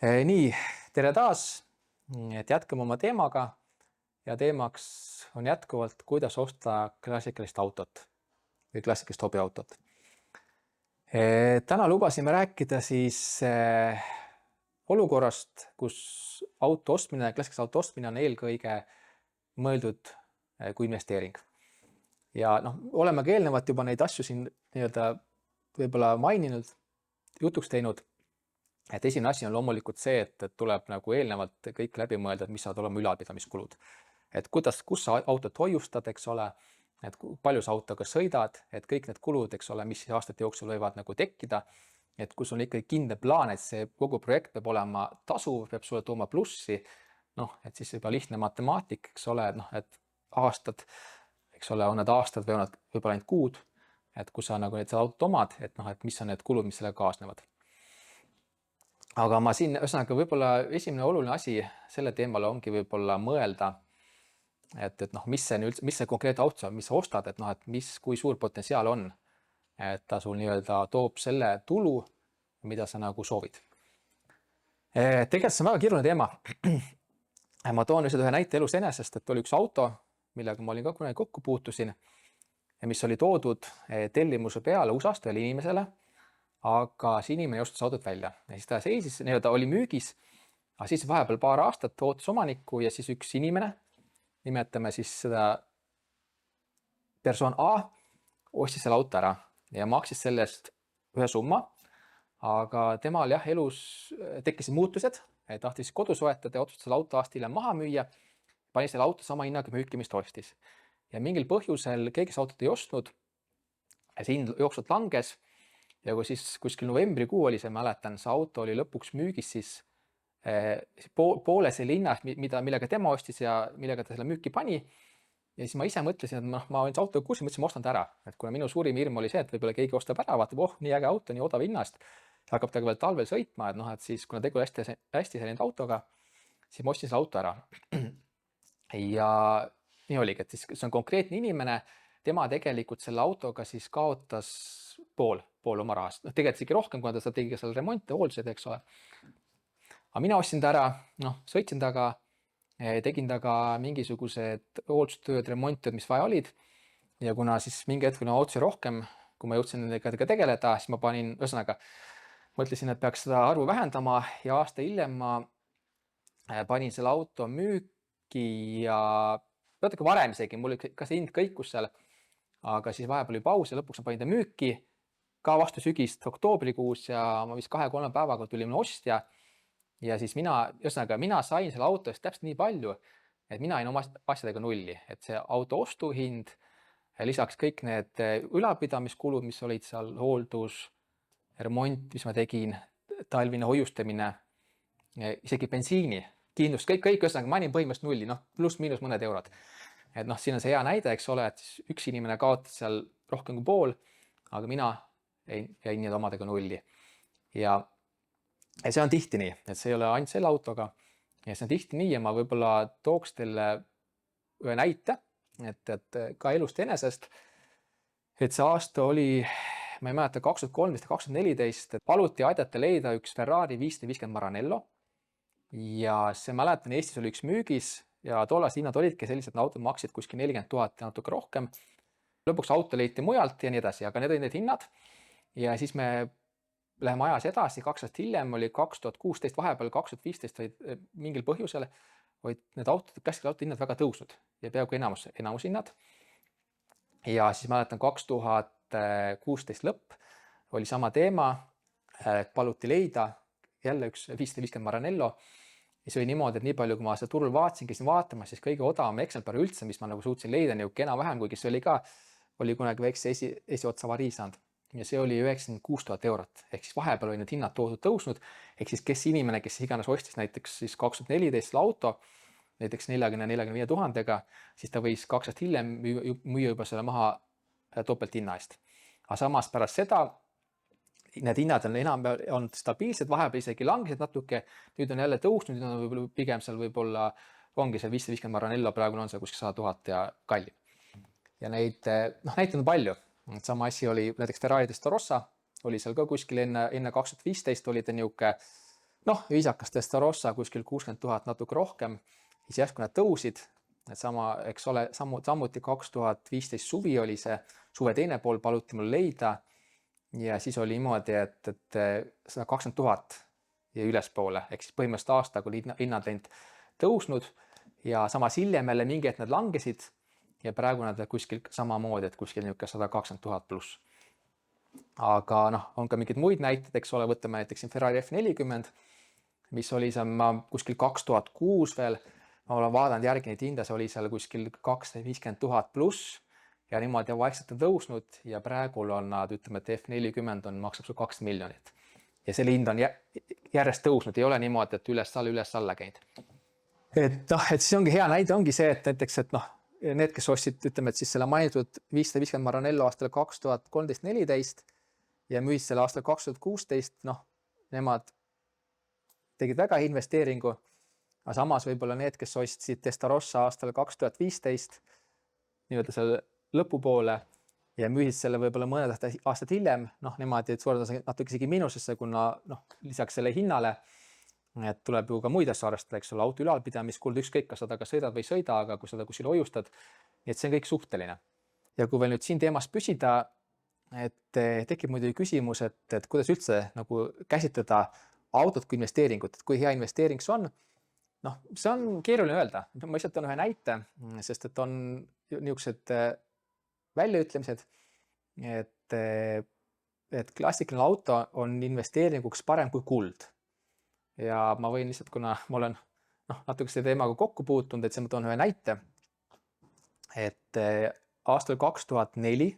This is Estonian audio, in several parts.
Nii, tere taas, et jätkame oma teemaga ja teemaks on jätkuvalt, kuidas osta klassikalist autot või klassikalist hobiautot. Täna lubasime rääkida siis olukorrast, kus auto ostmine, klassikalise auto ostmine on eelkõige mõeldud kui investeering. Ja oleme ka eelnevalt juba neid asju siin võib-olla maininud, jutuks teinud. Et esimene asi on loomulikult see, et tuleb nagu eelnevalt kõik läbi mõelda, et mis saavad olema ülalpidamiskulud. Et kus sa autot hoiustad, eks ole, et palju sa autoga sõidad, et kõik need kulud, eks ole, mis aastate jooksul võivad nagu tekkida, et kus on ikkagi kindel plaan, et see kogu projekt peab olema tasuv, peab sulle tooma plussi, et siis juba lihtne matemaatik, eks ole, et aastad, eks ole, on need aastad või on need võib-olla ainult kuud, et kui sa nagu need autot omad, et mis on need kulud, mis sellega kaasnevad. Aga ma siin, ühesõnaga, võib-olla esimene oluline asi selle teemale ongi võib-olla mõelda, et mis see konkreetne auto on, mis sa ostad, et kui suur potentsiaal on, et ta sul toob selle tulu, mida sa nagu soovid. Tegelikult see on väga keeruline teema. Ma toon ühe näite elus enesest, et oli üks auto, millega ma olin ka kunagi kokku puutusin, mis oli toodud tellimuse peale USA-st ühele inimesele, aga see inimene ostas autot välja ja siis ta seisis, oli müügis, aga siis vahepeal paar aastat ootas omanikku ja siis üks inimene, nimetame siis seda persoon A, ostis selle auto ära ja maksis sellest ühe summa, aga temal elus tekkisid muutused, tahtis kodu soetada ja otsustas selle auto aasta hiljem maha müüa, pani selle auto sama hinnaga müüki, mis ta ostis. Ja mingil põhjusel keegi see autot ei ostnud, see hind jooksvalt langes. Ja kui siis kuskil novembrikuu oli see, mäletan, see auto oli lõpuks müügis siis poole selle hinnast, millega tema ostis ja millega ta selle müüki pani. Ja siis ma ise mõtlesin, et ma olin see autoga kursis, mõtlesin, ma ostan ta ära. Et kuna minu suurim hirm oli see, et võib-olla keegi ostab ära, vaatab, nii äge auto, nii odav hinnast, hakkab ta veel talvel sõitma, et siis kuna tegu hästi selline autoga, siis ma ostin selle auto ära. Ja nii oligi, et siis see on konkreetne inimene, tema tegelikult selle autoga siis kaotas pool oma rahast. Tegelikult isegi rohkem, kuna ta tegi seal remonte, hooldused, eks ole. Aga mina ostsin ta ära, sõitsin taga, tegin taga mingisugused hooldustööd, remonttööd, mis vaja olid. Ja kuna siis mingi hetk oli autosi rohkem, kui ma jõudsin nendega tegeleda, siis ma panin, ühesõnaga, mõtlesin, et peaks seda arvu vähendama ja aasta hiljem ma panin selle auto müüki ja natuke varem isegi, mul ka see hind kõikus seal, aga siis vahepeal oli paus ja lõpuks ma panin ta müüki ka vastu sügist oktoobrikuus ja ma vist 2-3 päevaga tuli minu ostja. Ja siis mina sain selle auto eest täpselt nii palju, et mina jäin oma asjadega nulli, et see auto ostuhind, lisaks kõik need ülalpidamiskulud, mis olid seal, hooldus, remont, mis ma tegin, talvine hoiustamine, isegi bensiini, kindlust, kõik ühesõnaga ma jäin põhimõtteliselt nulli, pluss-miinus mõned eurod. Et siin on see hea näide, eks ole, et üks inimene kaotas seal rohkem kui pool, aga mina jäin nii omadega nulli. Ja see on tihti nii, et see ei ole ainult selle autoga ja see on tihti nii ja ma võib-olla tooks teile ühe näite, et ka elust enesest, et see aasta oli, ma ei mäleta, 2013 ja 2014, et paluti aidata leida üks Ferrari 550 Maranello ja see, mäletan, Eestis oli üks müügis ja tollased hinnad olidki sellised, et autod maksid kuskil 40 000 ja natuke rohkem. Lõpuks auto leiti mujalt ja nii edasi, aga need olid need hinnad ja siis me läheme ajas edasi, 2 aastat hiljem oli 2016, vahepeal 2015 olid mingil põhjusel, olid need klassikalise auto hinnad väga tõusnud ja peaaegu enamus hinnad. Ja siis mäletan 2016 lõpp oli sama teema, paluti leida jälle üks 550 Maranello. Ja see oli niimoodi, et nii palju, kui ma seda turul vaatasin, käisin vaatama, siis kõige odavam Exemplar üldse, mis ma nagu suutsin leida niuke enam-vähem, kuigi see oli kunagi väikse esiotsa avarii saanud. Ja see oli 96 000 eurot, ehk siis vahepeal oli need hinnad tõusnud, ehk siis kes inimene, kes iganes ostis näiteks siis 2014 auto, näiteks 40-45 000-ga, siis ta võis 2 aastat hiljem müüa juba selle maha topelt hinna eest. Aga samas pärast seda, need hinnad on enam olnud stabiilsed, vahepeal isegi langesid natuke, nüüd on jälle tõusnud, nüüd on võib-olla pigem seal võib-olla ongi see 550 Maranello, praegu on see kuskil 100 000 ja kallim. Ja neid on palju. Sama asi oli näiteks Ferrari Testarossa, oli seal ka kuskil enne 2015 oli ta niuke noh, viisakas Testarossa kuskil 60 000 natuke rohkem, siis järsku need tõusid, et sama, eks ole, samuti 2015 suvi oli see, suve teine pool paluti mul leida ja siis oli niimoodi, et 120 000 ja ülespoole, ehk siis põhimõtteliselt aastaga oli hinnad läinud tõusnud ja samas hiljem jälle mingi hetk need langesid ja praegu nad kuskil samamoodi, et kuskil niisugune 120 000 pluss. Aga noh, on ka mingeid muid näiteid, eks ole, võtame näiteks Ferrari F40, mis oli seal kuskil 2006 veel, ma olen vaadanud järgi neid hinda, see oli seal kuskil 250 000 pluss ja niimoodi vaikselt on tõusnud ja praegul on nad, ütleme, et F40 maksab sul 2 miljonit. Ja selle hind on järjest tõusnud, ei ole niimoodi, et üles-alla käinud. Et noh, et siis ongi hea näide, ongi see, et näiteks, et noh, need, kes ostsid, ütleme, et siis selle mainitud 550 Maranello aastal 2013-14 ja müüs selle aastal 2016, noh, nemad tegid väga investeeringu, aga samas võib-olla need, kes ostsid Testarossa aastal 2015 nii-öelda selle lõpupoole ja müüsid selle võib-olla mõned aastad hiljem, noh, nemad jäid suure osas natuke isegi miinusesse, kuna noh, lisaks selle hinnale, et tuleb ju ka muid asju arvestada, eks ole, auto ülalpidamiskulud, ükskõik, kas sa sõidad või ei sõida, aga kui seda kuskil hoiustad, nii et see on kõik suhteline. Ja kui veel nüüd siin teemas püsida, et tekib muidugi küsimus, et kuidas üldse nagu käsitleda autot kui investeeringut, et kui hea investeering see on, noh, see on keeruline öelda. Ma lihtsalt toon ühe näite, sest et on niisugused väljaütlemised, et klassikaline auto on investeeringuks parem kui kuld. Ja ma võin lihtsalt, kuna ma olen natuke selle teemaga kokku puutunud, et ma toon ühe näite, et aastal 2004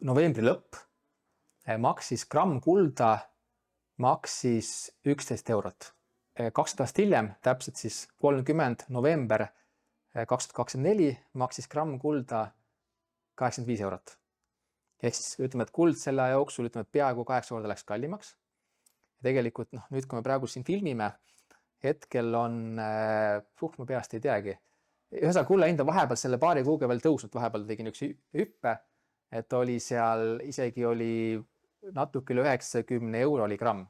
novembri lõpp maksis gramm kulda maksis 11 eurot. 2 aastat hiljem, täpselt siis 30 november 2024 maksis gramm kulda 85 eurot. Ehk siis ütleme, et kuld selle aja jooksul, ütleme, et peaaegu 8 korda läks kallimaks. Ja tegelikult noh, nüüd kui me praegu siin filmime, hetkel on, ma peast ei teagi, ühesõnaga kulla hind on vahepeal selle paari kuuga veel tõusnud, vahepeal tegi niisuguse hüppe, et oli seal isegi oli natuke üle 90 euro oli gramm.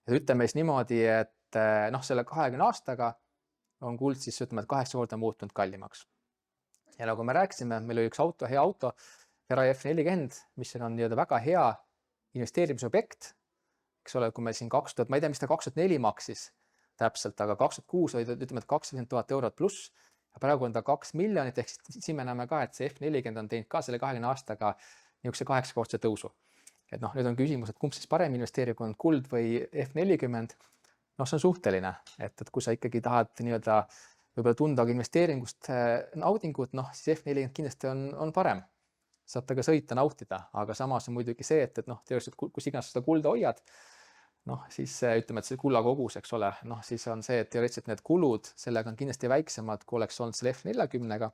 Ja ütleme siis niimoodi, et noh, selle 20 aastaga on kuld siis, ütleme, et 8 korda muutunud kallimaks. Ja nagu me rääkisime, meil oli üks auto, hea auto, Ferrari F40, mis on nii-öelda väga hea investeerimisobjekt. Eks ole, kui me siin 2000, ma ei tea, mis ta 2004 maksis täpselt, aga 2006 oli, ütleme, et 20 000 eurot pluss ja praegu on ta 2 miljonit, ehk siin me näeme ka, et see F40 on teinud ka selle 20 aastaga niisuguse 8-kordse tõusu. Et noh, nüüd on küsimus, et kumb siis parem investeering on kuld või F40, noh, see on suhteline, et kui sa ikkagi tahad nii-öelda võib-olla tunda investeeringust naudingut, noh, siis F40 kindlasti on parem. Saab ta ka sõita, nautida, aga samas on muidugi see, et noh, teoreetiliselt, kus iganes seda kulda hoiad, noh, siis ütleme, et see kulla kogus, eks ole, noh, siis on see, et teoreetiliselt need kulud sellega on kindlasti väiksemad, kui oleks olnud selle F40-ga.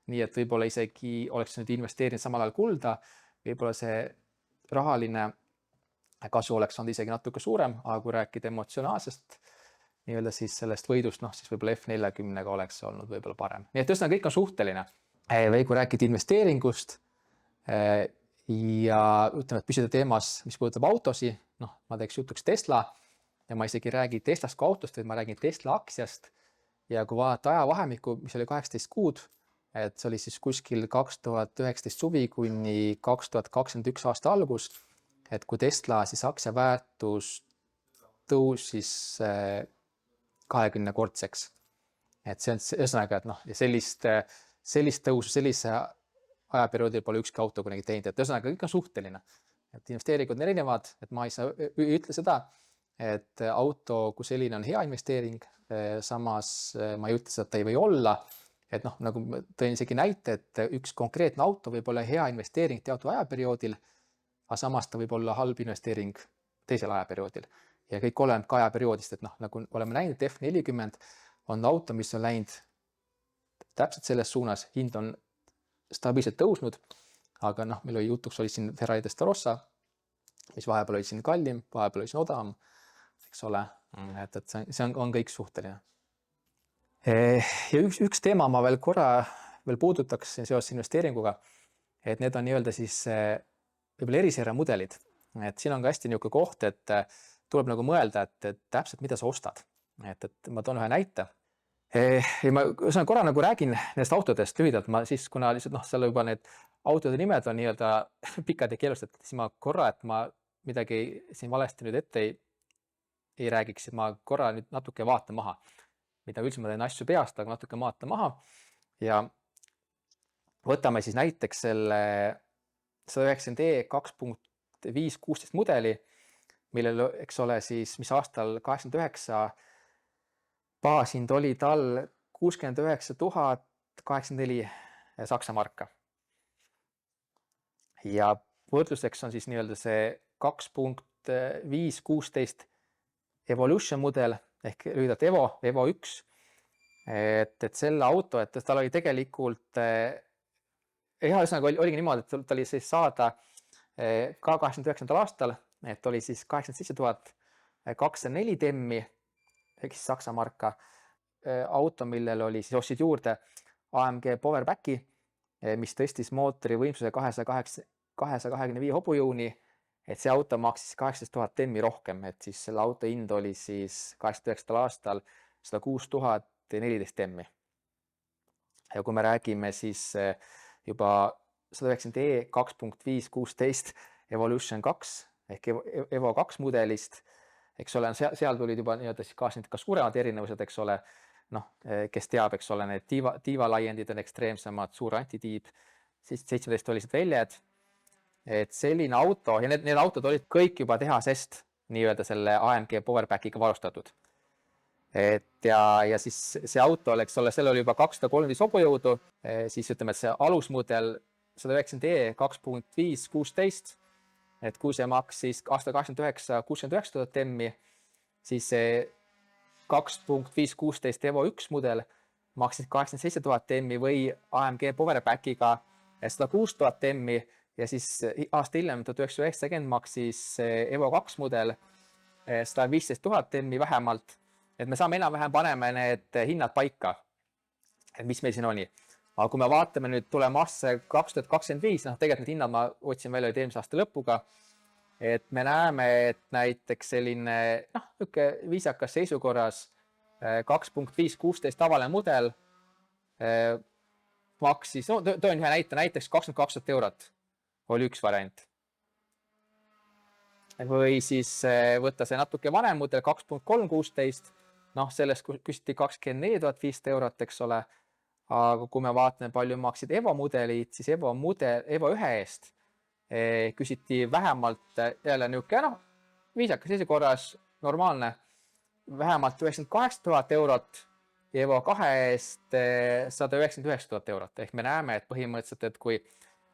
Nii et võib-olla isegi oleks nüüd investeerinud samal ajal kulda, võib-olla see rahaline kasu oleks olnud isegi natuke suurem, aga kui rääkida emotsionaalsest nii-öelda siis sellest võidust, noh, siis võib-olla F40-ga oleks olnud võib-olla parem. Nii et üsna kõik on suhteline. Või kui rääkida investeeringust, ja ütleme, et püsida teemas, mis puudutab autosi, noh, ma teeks jutuks Tesla ja ma isegi räägi Teslast kui autost, vaid ma räägin Tesla aktsiast ja kui vaadata ajavahemikku, mis oli 18 kuud, et see oli siis kuskil 2019 suvi kuni 2021 aasta algus, et kui Tesla siis aktsia väärtus tõusis 20-kordseks. Et see on ühesõnaga, et noh, ja sellist tõusu, sellise ajaperioodil pole ükski auto kunagi teinud, et ühesõnaga kõik on suhteline. Et investeeringud on erinevad, et ma ei ütle seda, et auto kui selline on hea investeering, samas ma ei ütle seda, et ta ei või olla, et noh, nagu tõin isegi näite, et üks konkreetne auto võib olla hea investeering teatud ajaperioodil, aga samas ta võib olla halb investeering teisel ajaperioodil. Ja kõik oleneb ka ajaperioodist, et noh, nagu oleme näinud, F40 on auto, mis on läinud täpselt selles suunas, hind on stabiilselt tõusnud, aga noh, meil oli jutuks oli siin Ferrari Testarossa, mis vahepeal oli siin kallim, vahepeal oli siin odavam, eks ole, et see on kõik suhteline. Ja üks teema ma veel korra puudutaks seoses investeeringuga, et need on nii-öelda siis võib-olla eriseeria mudelid, et siin on ka hästi niisugune koht, et tuleb nagu mõelda, et täpselt mida sa ostad. Et ma toon ühe näite. Ja ma korra nagu räägin nendest autodest lühidalt, ma siis, kuna lihtsalt seal juba need autode nimed on nii-öelda pikad ja keelustatud, siis ma korra, et ma midagi siin valesti nüüd ette ei räägiks, et ma korra nüüd natuke vaatan maha, mida üldse ma teen asju peast, aga natuke vaatan maha ja võtame siis näiteks selle 190e 2.516 mudeli, millel, eks ole, siis mis aastal 89 baashind oli tal 69 084 Saksa marka. Ja võrdluseks on siis nii-öelda see 2.516 Evolution mudel ehk lühidalt Evo 1. Et selle auto, et tal oli tegelikult, ühesõnaga oligi niimoodi, et ta oli siis saada ka 89. aastal, et oli siis 87 204 temmi ehk siis Saksa marka auto, millel oli siis ostsid juurde AMG Powerbacki, mis tõstis mootori võimsuse 225 hobujõuni, et see auto maksis 18 000 temmi rohkem, et siis selle auto hind oli siis 89. aastal 106 014 temmi. Ja kui me räägime siis juba 190e 2.516 Evolution 2 ehk Evo 2 mudelist, eks ole, seal tulid juba nii-öelda siis kaasnenud ka suuremad erinevused, eks ole, kes teab, eks ole, need tiivalaiendid on ekstreemsemad, suur antitiib, siis 17 oli väljed, et selline auto ja need autod olid kõik juba tehasest nii-öelda selle AMG Powerbackiga varustatud. Ja siis see auto, eks ole, seal oli juba 235 hobujõudu, siis ütleme, et see alusmudel 190e 2.516, et kui see maksis aastal 89 69 000 temmi, siis see 2.516 Evo 1 mudel maksis 87 000 temmi või AMG Powerbackiga 106 000 temmi ja siis aasta hiljem 1990 maksis Evo 2 mudel 115 000 temmi vähemalt. Et me saame enam-vähem paneme need hinnad paika, et mis meil siin oli. Aga kui me vaatame nüüd tulema aastasse 2025, tegelikult need hinnad ma otsin välja eelmise aasta lõpuga, et me näeme, et näiteks selline viisakas seisukorras 2.516 tavaline mudel maksis, toon ühe näite, näiteks 22 000 eurot oli üks variant. Või siis võtta see natuke vanem mudel 2.316, sellest küsiti 24 500 eurot, eks ole. Aga kui me vaatame, palju maksid Evo mudelid, siis Evo 1 eest küsiti vähemalt jälle niisugune, viisakas seisukorras, normaalne, vähemalt 98 000 eurot ja Evo 2 eest 199 000 eurot. Ehk me näeme, et põhimõtteliselt, et kui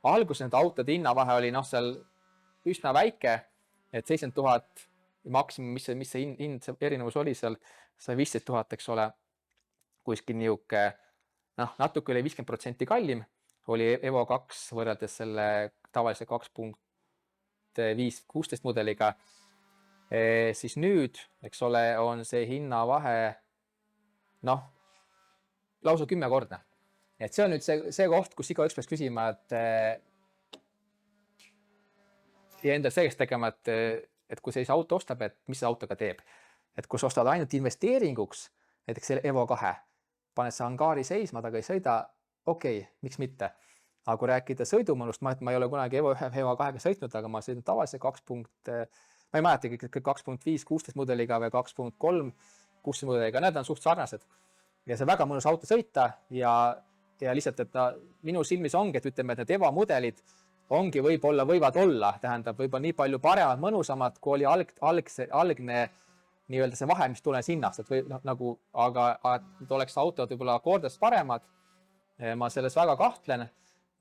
alguses need autode hinnavahe oli seal üsna väike, et 70 000 maksimum, mis see hind, see erinevus oli seal 115 000, eks ole, kuskil niisugune natuke üle 50% kallim oli Evo 2 võrreldes selle tavalise 2.516 mudeliga. Siis nüüd, eks ole, on see hinnavahe lausa 10-kordne. Et see on nüüd see koht, kus igaüks peaks küsima, ja endal selgeks tegema, et kui sellise auto ostab, et mis see autoga teeb. Et kui sa ostad ainult investeeringuks, näiteks selle Evo 2, paned sa hangaari seisma, taga ei sõida, okei, miks mitte. Aga kui rääkida sõidumõnust, ma ei ole kunagi Evo 1 Evo 2-ga sõitnud, aga ma sõidnud tavalise ma ei mäletagi 2.516 mudeliga või 2.316 mudeliga, need on suht sarnased. Ja see väga mõnus auto sõita ja lihtsalt, et minu silmis ongi, et ütleme, et need Evo mudelid ongi võivad olla, tähendab võib-olla nii palju paremad, mõnusamad, kui oli algne nii-öelda see vahe, mis tulenes hinnast, et või aga oleks autod võib-olla kordades paremad. Ma selles väga kahtlen.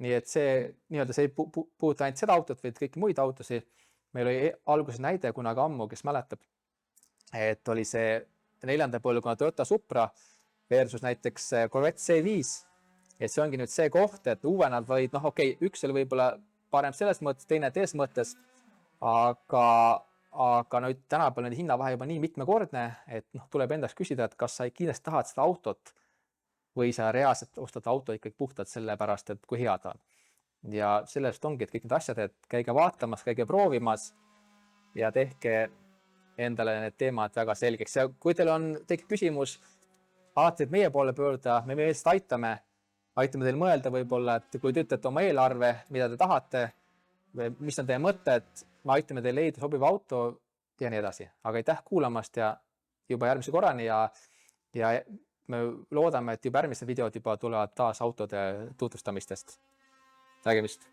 Nii et see nii-öelda see ei puuduta ainult seda autot, vaid kõiki muid autosid. Meil oli alguses näide kunagi ammu, kes mäletab, et oli see 4. põlvkonna Toyota Supra versus näiteks Corvette C5. Et see ongi nüüd see koht, et uuenad võid, üks oli võib-olla parem selles mõttes, teine tees mõttes, aga tänapäeval nende hinnavahe juba nii mitmekordne, et tuleb endast küsida, et kas sa kindlasti tahad seda autot või sa reaalselt ostad auto ikkagi puhtalt selle pärast, et kui hea ta on. Ja sellest ongi, et kõik need asjad, et käige vaatamas, käige proovimas ja tehke endale need teemad väga selgeks ja kui teil tekib küsimus, alati meie poole pöörduda, me meelest aitame teil mõelda võib-olla, et kui te ütlete oma eelarve, mida te tahate või mis on teie mõtted, me aitame teil leida sobiva auto ja nii edasi. Aga aitäh kuulamast ja juba järgmise korrani ja me loodame, et juba järgmised videod juba tulevad taas autode tutvustamistest. Nägemist!